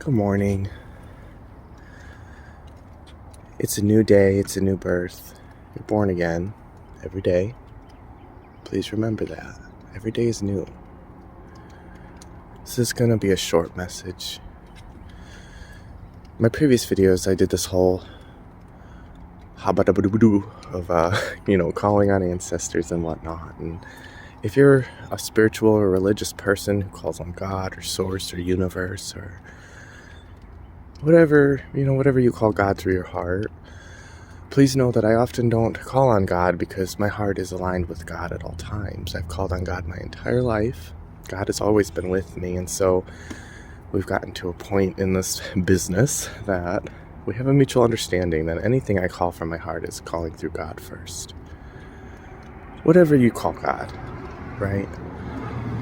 Good morning. It's a new day, it's a new birth. You're born again every day. Please remember that. Every day is new. This is going to be a short message. In my previous videos, I did this whole habadabadoo of, calling on ancestors and whatnot. And if you're a spiritual or religious person who calls on God or source or universe or whatever you call God through your heart, please know that I often don't call on God because my heart is aligned with God at all times. I've called on God my entire life. God has always been with me, and so we've gotten to a point in this business that we have a mutual understanding that anything I call from my heart is calling through God first. Whatever you call God, right?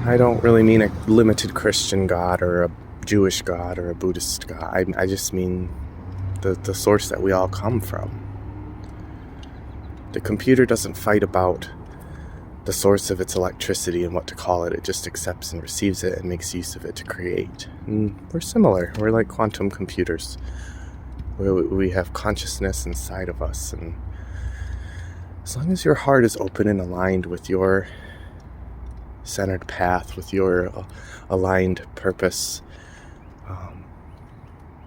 I don't really mean a limited Christian God or a Jewish God or a Buddhist God. I just mean the source that we all come from. The computer doesn't fight about the source of its electricity and what to call it. It just accepts and receives it and makes use of it to create. And we're similar. We're like quantum computers, where we have consciousness inside of us. And as long as your heart is open and aligned with your centered path, with your aligned purpose,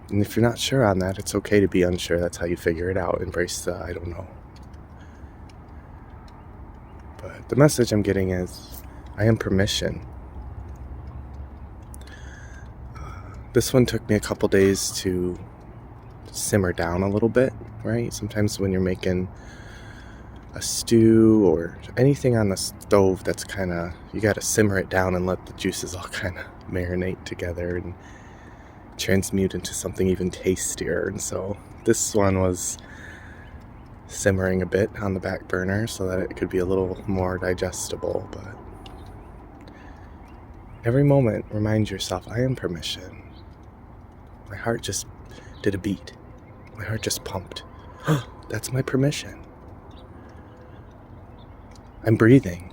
and if you're not sure on that, it's okay to be unsure. That's how you figure it out. Embrace the I don't know. But the message I'm getting is, I am permission. This one took me a couple days to simmer down a little bit, right? Sometimes when you're making a stew or anything on the stove that's you got to simmer it down and let the juices all kind of marinate together and transmute into something even tastier. And so this one was simmering a bit on the back burner so that it could be a little more digestible. But every moment, remind yourself, I am permission. My heart just did a beat. My heart just pumped. That's my permission. I'm breathing.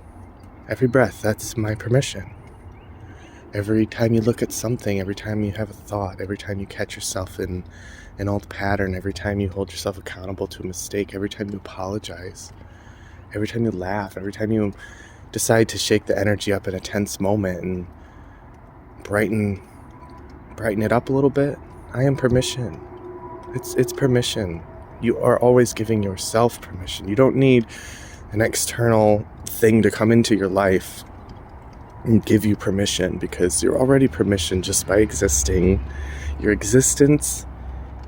Every breath, that's my permission. Every time you look at something, every time you have a thought, every time you catch yourself in an old pattern, every time you hold yourself accountable to a mistake, every time you apologize, every time you laugh, every time you decide to shake the energy up in a tense moment and brighten it up a little bit, I am permission. It's permission. You are always giving yourself permission. You don't need an external thing to come into your life and give you permission, because you're already permission just by existing. Your existence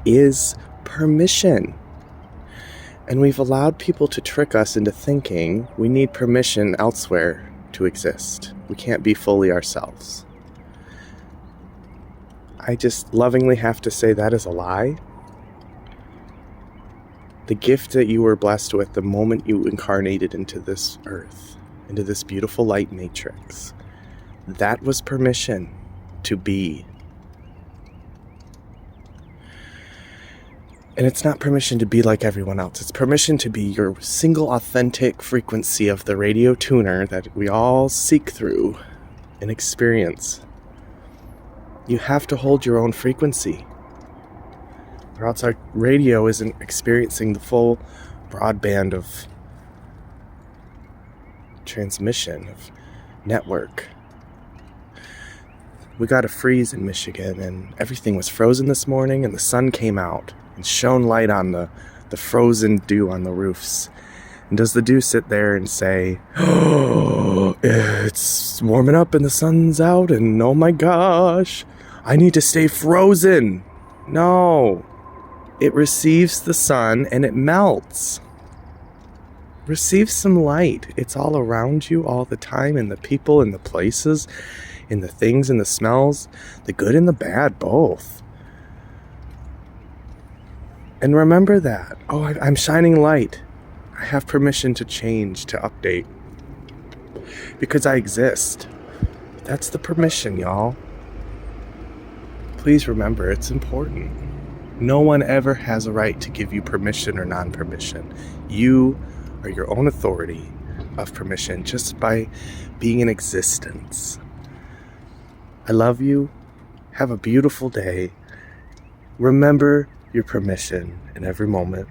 is permission. And we've allowed people to trick us into thinking we need permission elsewhere to exist. We can't be fully ourselves. I just lovingly have to say that is a lie. The gift that you were blessed with the moment you incarnated into this earth, into this beautiful light matrix, that was permission to be. And it's not permission to be like everyone else. It's permission to be your single authentic frequency of the radio tuner that we all seek through and experience. You have to hold your own frequency, or else our radio isn't experiencing the full broadband of transmission, of network. We got a freeze in Michigan, and everything was frozen this morning, and the sun came out and shone light on the frozen dew on the roofs. And does the dew sit there and say, oh, it's warming up and the sun's out, and oh my gosh, I need to stay frozen? No. It receives the sun and it melts. Receive some light. It's all around you all the time, in the people, in the places, in the things, in the smells, the good and the bad, both. And remember that. Oh, I'm shining light. I have permission to change, to update, because I exist. That's the permission, y'all. Please remember, it's important. No one ever has a right to give you permission or non-permission. You are your own authority of permission just by being in existence. I love you. Have a beautiful day. Remember your permission in every moment.